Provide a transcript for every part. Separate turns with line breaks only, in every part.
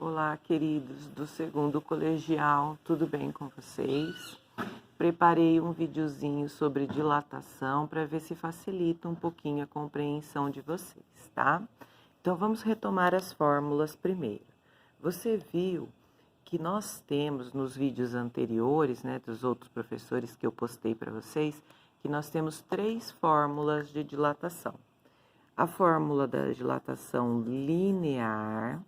Olá, queridos do segundo colegial, tudo bem com vocês? Preparei um videozinho sobre dilatação para ver se facilita um pouquinho a compreensão de vocês, tá? Então, vamos retomar as fórmulas primeiro. Você viu que nós temos nos vídeos anteriores, né, dos outros professores que eu postei para vocês, que nós temos 3 fórmulas de dilatação. A fórmula da dilatação linear.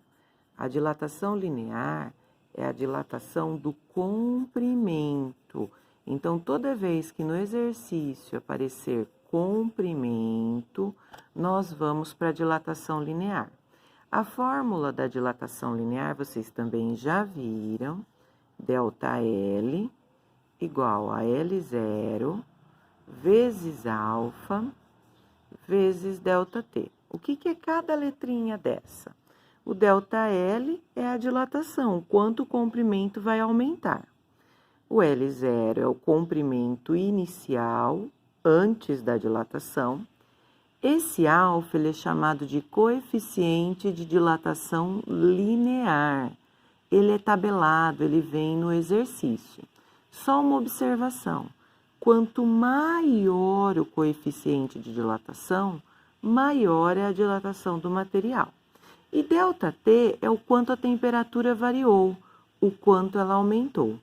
A dilatação linear é a dilatação do comprimento. Então, toda vez que no exercício aparecer comprimento, nós vamos para a dilatação linear. A fórmula da dilatação linear, vocês também já viram, ΔL igual a L0 vezes alfa vezes ΔT. O que é cada letrinha dessa? O ΔL é a dilatação, quanto o comprimento vai aumentar. O L0 é o comprimento inicial, antes da dilatação. Esse alfa ele é chamado de coeficiente de dilatação linear. Ele é tabelado, ele vem no exercício. Só uma observação. Quanto maior o coeficiente de dilatação, maior é a dilatação do material. E ΔT é o quanto a temperatura variou, o quanto ela aumentou.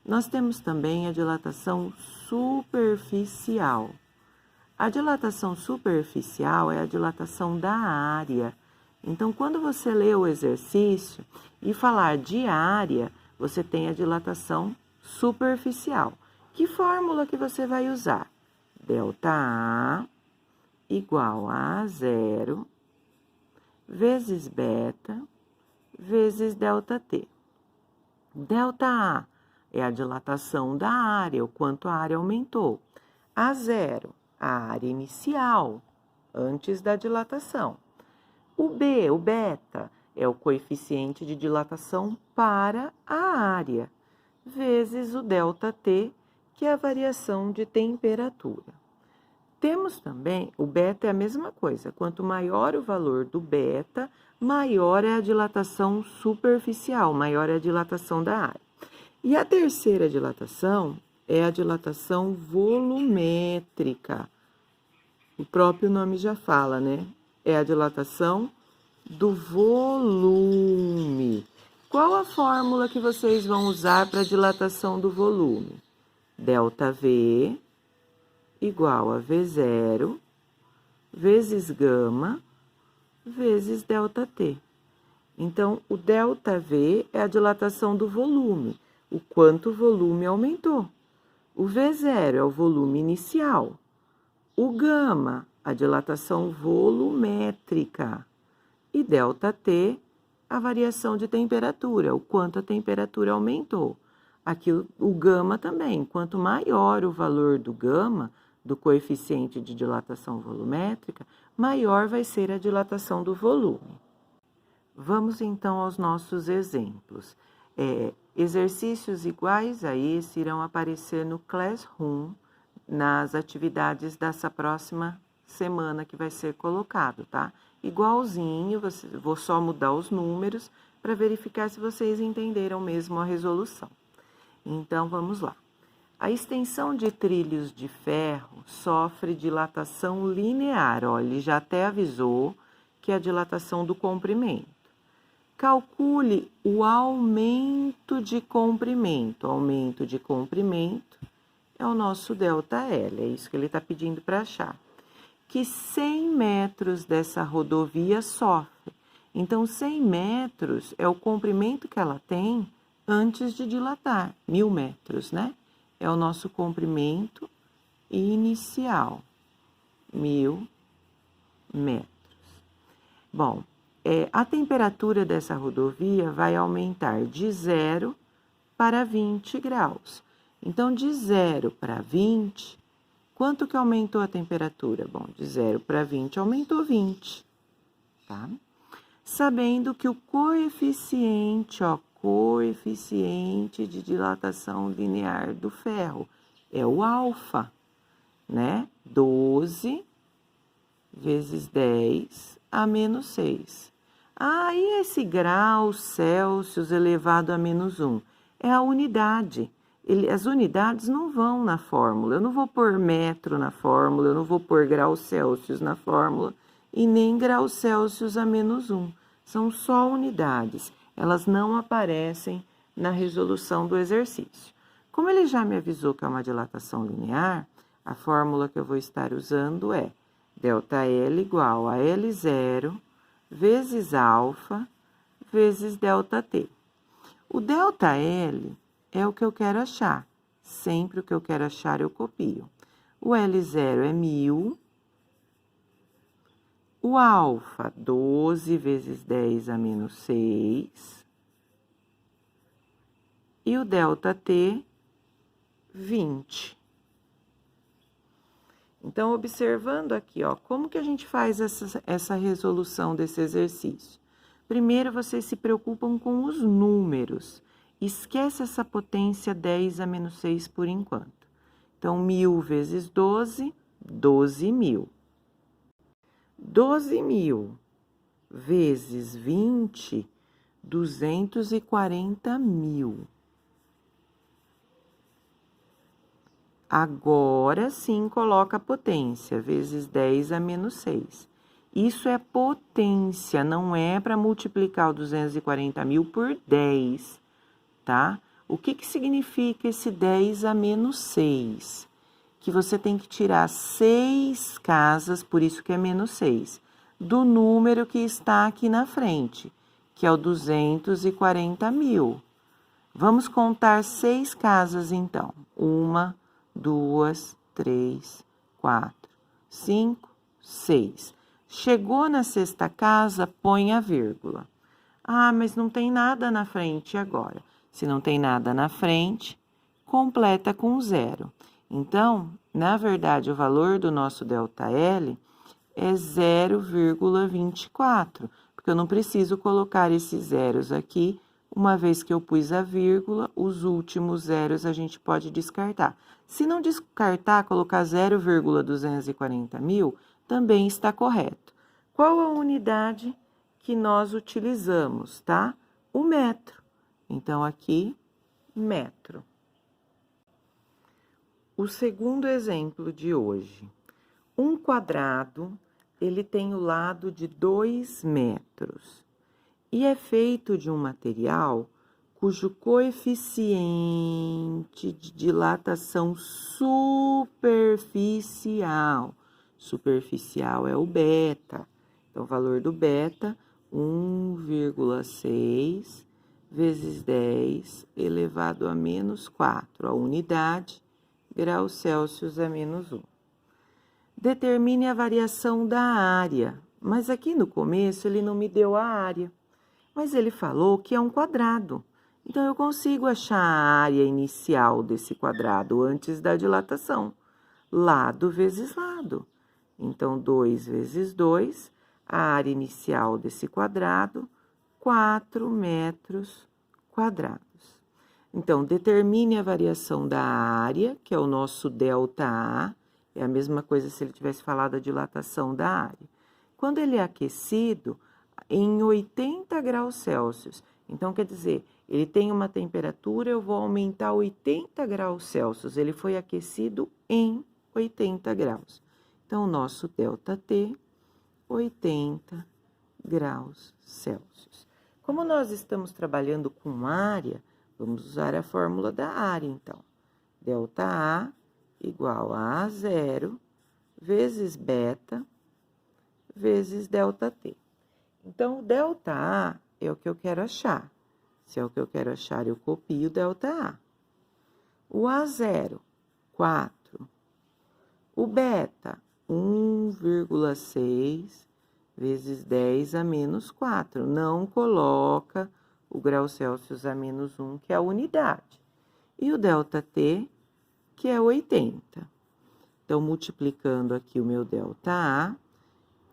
Nós temos também a dilatação superficial. A dilatação superficial é a dilatação da área. Então, quando você lê o exercício e falar de área, você tem a dilatação superficial. Que fórmula que você vai usar? ΔA igual a A0 vezes beta vezes ΔT. ΔA é a dilatação da área, o quanto a área aumentou. A0, a área inicial, antes da dilatação. O beta, é o coeficiente de dilatação para a área, vezes o ΔT, que é a variação de temperatura. Temos também, o beta é a mesma coisa, quanto maior o valor do beta, maior é a dilatação superficial, maior é a dilatação da área. E a terceira dilatação é a dilatação volumétrica. O próprio nome já fala, né? É a dilatação do volume. Qual a fórmula que vocês vão usar para a dilatação do volume? ΔV igual a V0 vezes gama vezes ΔT. Então, o ΔV é a dilatação do volume, o quanto o volume aumentou. O V0 é o volume inicial. O gama, a dilatação volumétrica. E ΔT, a variação de temperatura, o quanto a temperatura aumentou. Aqui o gama também, quanto maior o valor do gama, do coeficiente de dilatação volumétrica, maior vai ser a dilatação do volume. Vamos então aos nossos exemplos. Exercícios iguais a esse irão aparecer no Classroom, nas atividades dessa próxima semana que vai ser colocado, tá? Igualzinho, vou só mudar os números para verificar se vocês entenderam mesmo a resolução. Então, vamos lá. A extensão de trilhos de ferro sofre dilatação linear. Olha, ele já até avisou que é a dilatação do comprimento. Calcule o aumento de comprimento. O aumento de comprimento é o nosso ΔL, é isso que ele está pedindo para achar. Que 100 metros dessa rodovia sofre. Então, 100 metros é o comprimento que ela tem antes de dilatar, 1000 metros, né? É o nosso comprimento inicial, 1000 metros. Bom, a temperatura dessa rodovia vai aumentar de 0 para 20 graus. Então, de 0 para 20, quanto que aumentou a temperatura? Bom, de 0 para 20 aumentou 20, tá? Sabendo que o coeficiente de dilatação linear do ferro é o alfa, né? 12 vezes 10 a menos 6. Ah, e esse graus Celsius elevado a -1? É a unidade. As unidades não vão na fórmula. Eu não vou pôr metro na fórmula, eu não vou pôr graus Celsius na fórmula e nem graus Celsius a -1. São só unidades. Elas não aparecem na resolução do exercício. Como ele já me avisou que é uma dilatação linear, a fórmula que eu vou estar usando é ΔL igual a L0 vezes alfa vezes ΔT. O ΔL é o que eu quero achar. Sempre o que eu quero achar eu copio. O L0 é 1000. O alfa, 12 vezes 10 a -6. E o ΔT, 20. Então, observando aqui, ó, como que a gente faz essa resolução desse exercício? Primeiro, vocês se preocupam com os números. Esquece essa potência 10 a -6 por enquanto. Então, 1000 vezes 12, 12.000. 12.000 vezes 20, 240.000. Agora sim coloca a potência, vezes 10 a -6. Isso é potência, não é para multiplicar o 240.000 por 10, tá? O que significa esse 10 a -6? Que você tem que tirar 6 casas, por isso que é -6, do número que está aqui na frente, que é o 240.000. Vamos contar 6 casas, então. 1, 2, 3, 4, 5, 6. Chegou na sexta casa, põe a vírgula. Ah, mas não tem nada na frente agora. Se não tem nada na frente, completa com 0. Então, na verdade, o valor do nosso ΔL é 0,24, porque eu não preciso colocar esses zeros aqui. Uma vez que eu pus a vírgula, os últimos zeros a gente pode descartar. Se não descartar, colocar 0,240.000, também está correto. Qual a unidade que nós utilizamos, tá? O metro. Então, aqui, metro. O segundo exemplo de hoje. Um quadrado, ele tem o lado de 2 metros. E é feito de um material cujo coeficiente de dilatação superficial é o beta. Então, o valor do beta, 1,6 vezes 10 elevado a -4. A unidade, graus Celsius a -1. Determine a variação da área. Mas aqui no começo ele não me deu a área. Mas ele falou que é um quadrado. Então, eu consigo achar a área inicial desse quadrado antes da dilatação. Lado vezes lado. Então, 2 vezes 2, a área inicial desse quadrado, 4 metros quadrados. Então, determine a variação da área, que é o nosso ΔA. É a mesma coisa se ele tivesse falado a dilatação da área. Quando ele é aquecido, em 80 graus Celsius. Então, quer dizer, ele tem uma temperatura, eu vou aumentar 80 graus Celsius. Ele foi aquecido em 80 graus. Então, o nosso ΔT, 80 graus Celsius. Como nós estamos trabalhando com área, vamos usar a fórmula da área, então. ΔA igual a A0 vezes beta vezes ΔT. Então, o ΔA é o que eu quero achar. Se é o que eu quero achar, eu copio o ΔA. O A0, 4. O beta, 1,6 vezes 10 a -4. Não coloca o grau Celsius a -1, que é a unidade. E o ΔT, que é 80. Então, multiplicando aqui o meu ΔA,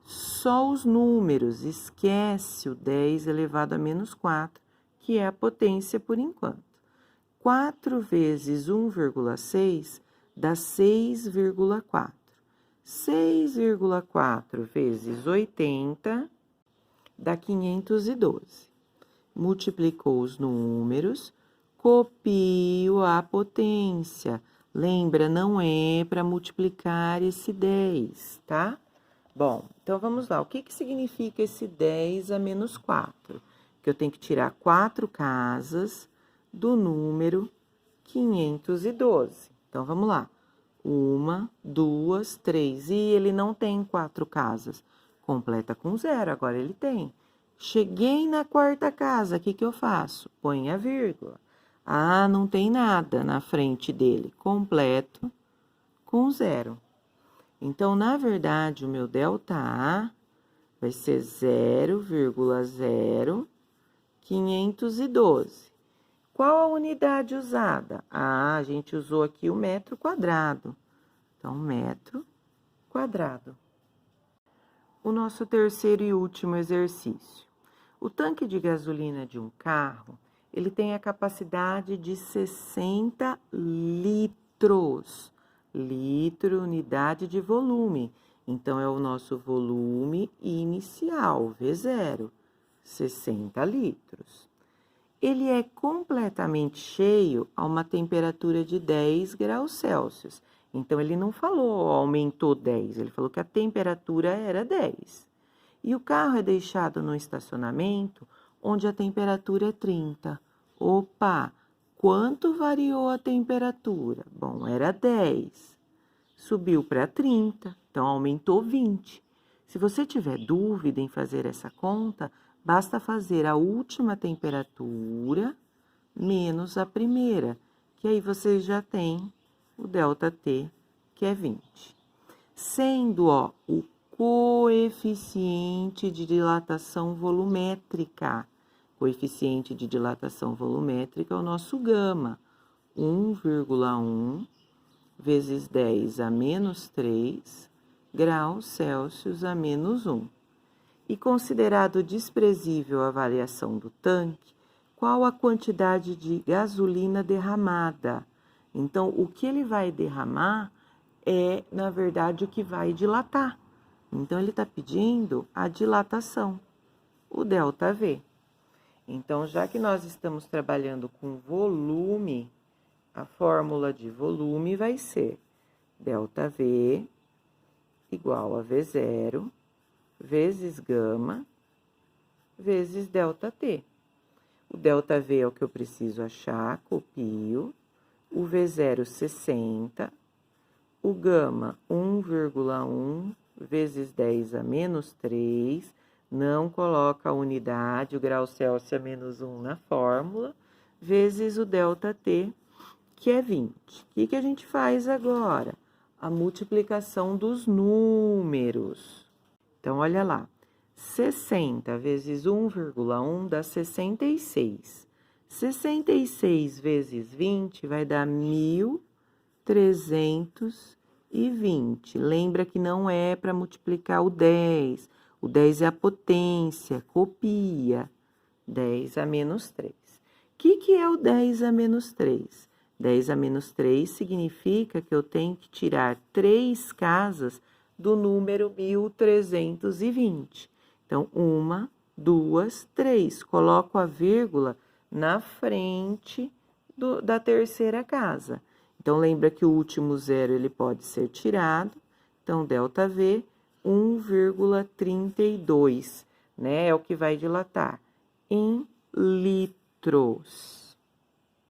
só os números, esquece o 10 elevado a -4, que é a potência por enquanto. 4 vezes 1,6 dá 6,4. 6,4 vezes 80 dá 512. Multiplicou os números, copio a potência. Lembra, não é para multiplicar esse 10, tá? Bom, então vamos lá. O que significa esse 10 a menos 4? Que eu tenho que tirar 4 casas do número 512. Então, vamos lá. 1, 2, 3. E ele não tem 4 casas. Completa com 0, agora ele tem. Cheguei na quarta casa, o que eu faço? Põe a vírgula. Ah, não tem nada na frente dele. Completo com 0. Então, na verdade, o meu ΔA vai ser 0,0512. Qual a unidade usada? Ah, a gente usou aqui o metro quadrado. Então, metro quadrado. O nosso terceiro e último exercício. O tanque de gasolina de um carro, ele tem a capacidade de 60 litros. Litro, unidade de volume. Então, é o nosso volume inicial, V0, 60 litros. Ele é completamente cheio a uma temperatura de 10 graus Celsius. Então, ele não falou aumentou 10, ele falou que a temperatura era 10. E o carro é deixado no estacionamento onde a temperatura é 30. Opa! Quanto variou a temperatura? Bom, era 10. Subiu para 30, então aumentou 20. Se você tiver dúvida em fazer essa conta, basta fazer a última temperatura menos a primeira, que aí você já tem o ΔT, que é 20. Sendo, o coeficiente de dilatação volumétrica. Coeficiente de dilatação volumétrica é o nosso gama, 1,1 vezes 10 a menos 3 graus Celsius a menos 1. E considerado desprezível a variação do tanque, qual a quantidade de gasolina derramada? Então, o que ele vai derramar é, na verdade, o que vai dilatar. Então, ele está pedindo a dilatação, o ΔV. Então, já que nós estamos trabalhando com volume, a fórmula de volume vai ser ΔV igual a V0 vezes gama vezes ΔT. O ΔV é o que eu preciso achar, copio. O V0, 60. O gama, 1,1 vezes 10 a menos 3. Não coloca a unidade, o grau Celsius a menos 1 na fórmula, vezes o ΔT, que é 20. O que a gente faz agora? A multiplicação dos números. Então, olha lá. 60 vezes 1,1 dá 66. 66 vezes 20 vai dar 1.320. Lembra que não é para multiplicar o 10. O 10 é a potência, copia. 10 a menos 3. O que é o 10 a menos 3? 10 a menos 3 significa que eu tenho que tirar 3 casas do número 1.320. Então, 1, 2, 3. Coloco a vírgula na frente da terceira casa. Então, lembra que o último zero ele pode ser tirado. Então, ΔV, 1,32, né? É o que vai dilatar em litros.